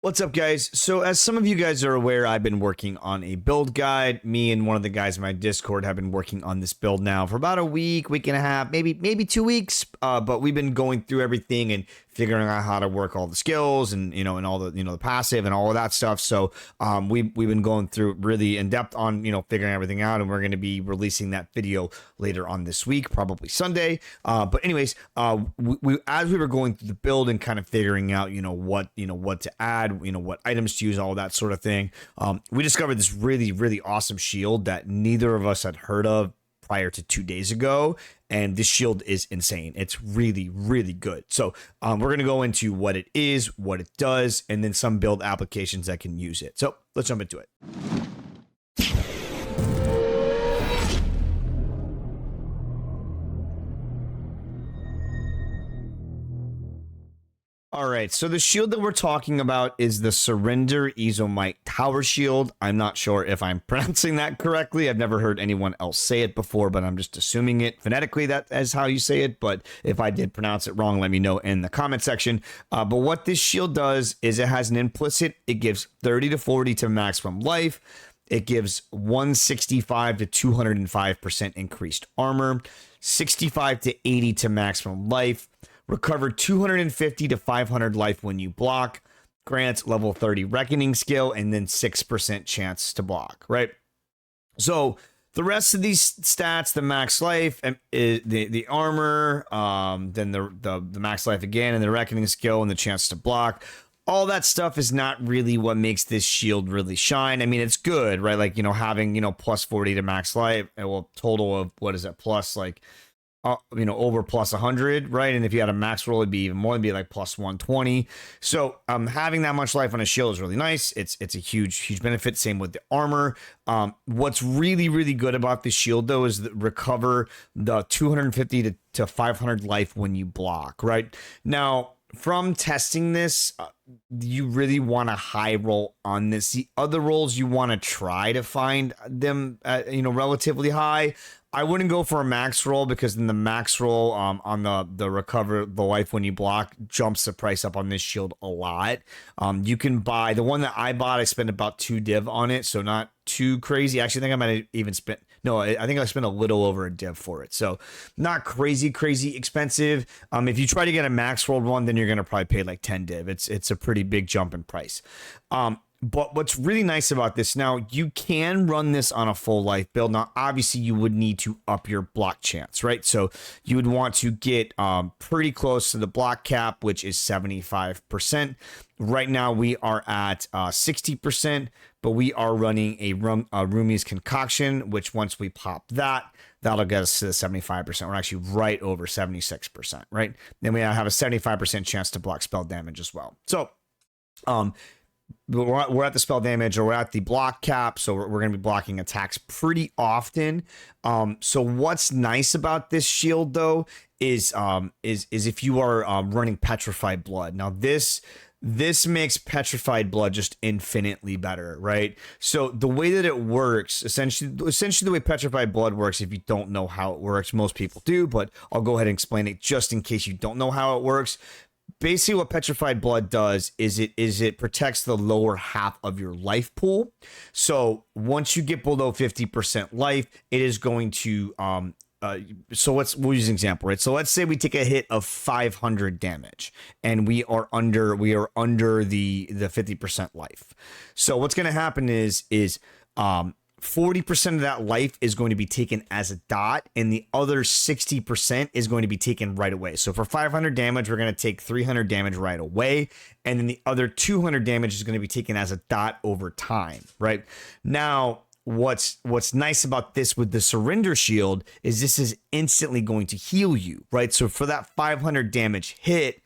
What's up, guys? So as some of you guys are aware, I've been working on a build guide. Me and one of the guys in my Discord have been working on this build now for about a week and a half, maybe 2 weeks. But we've been going through everything and figuring out how to work all the skills and and all the the passive and all of that stuff. So we've been going through really in depth on figuring everything out, and we're going to be releasing that video later on this week, probably Sunday. But anyways, we as we were going through the build and kind of figuring out what to add, what items to use, all that sort of thing, we discovered this really awesome shield that neither of us had heard of prior to 2 days ago, and this shield is insane. It's really good. So we're going to go into what it is, what it does, and then some build applications that can use it. So let's jump into it. All right, so the shield that we're talking about is the Surrender Ezomite Tower Shield. I'm not sure if I'm pronouncing that correctly. I've never heard anyone else say it before, but I'm just assuming it phonetically that is how you say it. But if I did pronounce it wrong, let me know in the comment section. But what this shield does is it has an implicit, it gives 30 to 40 to maximum life. It gives 165 to 205% increased armor, 65 to 80 to maximum life. Recover 250 to 500 life when you block, grants level 30 reckoning skill, and then 6% chance to block, right? So the rest of these stats, the max life, the armor, then the max life again, and the reckoning skill, and the chance to block, all that stuff is not really what makes this shield really shine. I mean, it's good, right? Like, having, plus 40 to max life, well, total of, what is it, plus like, over plus 100, right? And if you had a max roll, it'd be even more. It'd be like plus 120. So having that much life on a shield is really nice. It's a huge benefit. Same with the armor. What's really good about the shield, though, is that recover the 250 to 500 life when you block, right? Now, from testing this, you really want a high roll on this. The other rolls, you want to try to find them relatively high. I wouldn't go for a max roll, because then the max roll on the recover the life when you block jumps the price up on this shield a lot. You can buy the one that I bought. I spent about 2 div on it, so not too crazy. Actually, I think I might have even spent I think I spent a little over a div for it, so not crazy expensive. If you try to get a max rolled one, then you're gonna probably pay like 10 div. It's a pretty big jump in price. But what's really nice about this, now you can run this on a full life build. Now, obviously, you would need to up your block chance, right? So you would want to get pretty close to the block cap, which is 75%. Right now, we are at 60%, but we are running a Rumi's Concoction, which once we pop that, that'll get us to the 75%. We're actually right over 76%, right? Then we have a 75% chance to block spell damage as well. So, we're at the spell damage, or we're at the block cap, so we're going to be blocking attacks pretty often. So what's nice about this shield, though, is if you are running Petrified Blood. Now this makes Petrified Blood just infinitely better, right? So the way that it works, essentially the way Petrified Blood works, if you don't know how it works, most people do, but I'll go ahead and explain it just in case you don't know how it works. Basically, what Petrified Blood does is it protects the lower half of your life pool. So once you get below 50% life, it is going to so we'll use an example, right? So let's say we take a hit of 500 damage, and we are under the 50% life. So what's going to happen is 40% of that life is going to be taken as a dot, and the other 60% is going to be taken right away. So for 500 damage, we're going to take 300 damage right away, and then the other 200 damage is going to be taken as a dot over time, right? Now, what's nice about this with the Surrender Shield is this is instantly going to heal you, right? So for that 500 damage hit,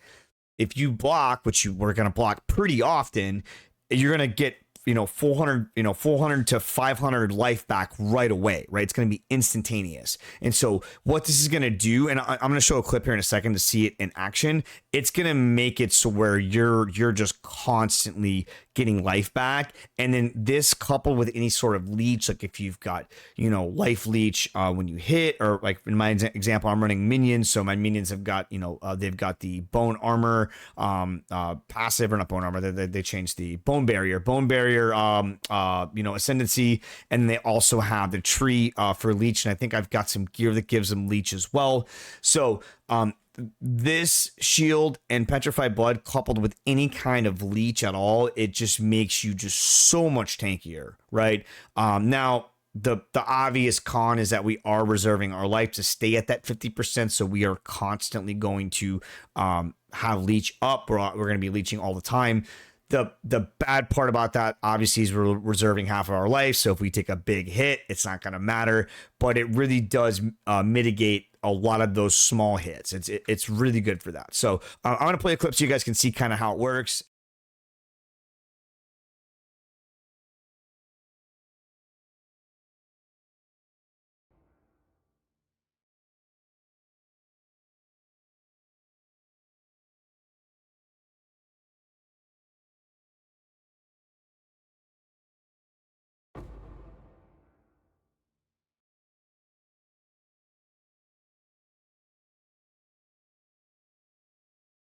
if you block, which we're going to block pretty often, you're going to get 400 to 500 life back right away, right? It's going to be instantaneous. And so what this is going to do, and I'm going to show a clip here in a second to see it in action. It's going to make it so where you're just constantly getting life back. And then this coupled with any sort of leech, like if you've got, life leech when you hit, or like in my example, I'm running minions. So my minions have got, they've got the bone armor passive, or not bone armor. They changed the bone barrier, ascendancy. And they also have the tree for leech. And I think I've got some gear that gives them leech as well. So, this shield and petrified blood coupled with any kind of leech at all, it just makes you just so much tankier, right? Now the obvious con is that we are reserving our life to stay at that 50%, so we are constantly going to have leech up. We're going to be leeching all the time. The bad part about that, obviously, is we're reserving half of our life. So if we take a big hit, it's not going to matter. But it really does mitigate a lot of those small hits. It's really good for that. So I'm going to play a clip so you guys can see kind of how it works.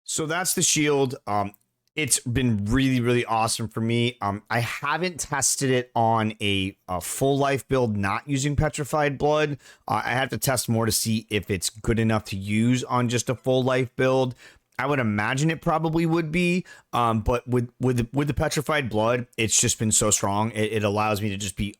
So that's the shield. It's been really, really awesome for me. I haven't tested it on a full life build not using petrified blood. I have to test more to see if it's good enough to use on just a full life build. I would imagine it probably would be, but with the petrified blood, it's just been so strong. It allows me to just be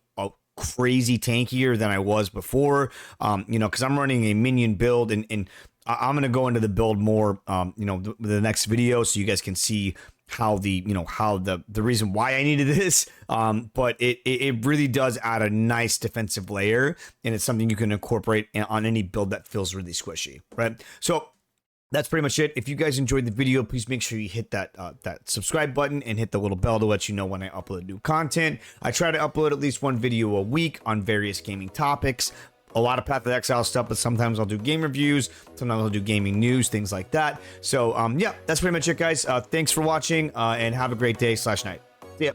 crazy tankier than I was before. Because I'm running a minion build, and I'm going to go into the build more, the next video, so you guys can see how the reason why I needed this. But it really does add a nice defensive layer, and it's something you can incorporate on any build that feels really squishy, right? So that's pretty much it. If you guys enjoyed the video, please make sure you hit that subscribe button and hit the little bell to let you know when I upload new content. I try to upload at least one video a week on various gaming topics. A lot of Path of Exile stuff, but sometimes I'll do game reviews, sometimes I'll do gaming news, things like that. So, yeah, that's pretty much it, guys. Thanks for watching, and have a great day/night. See ya.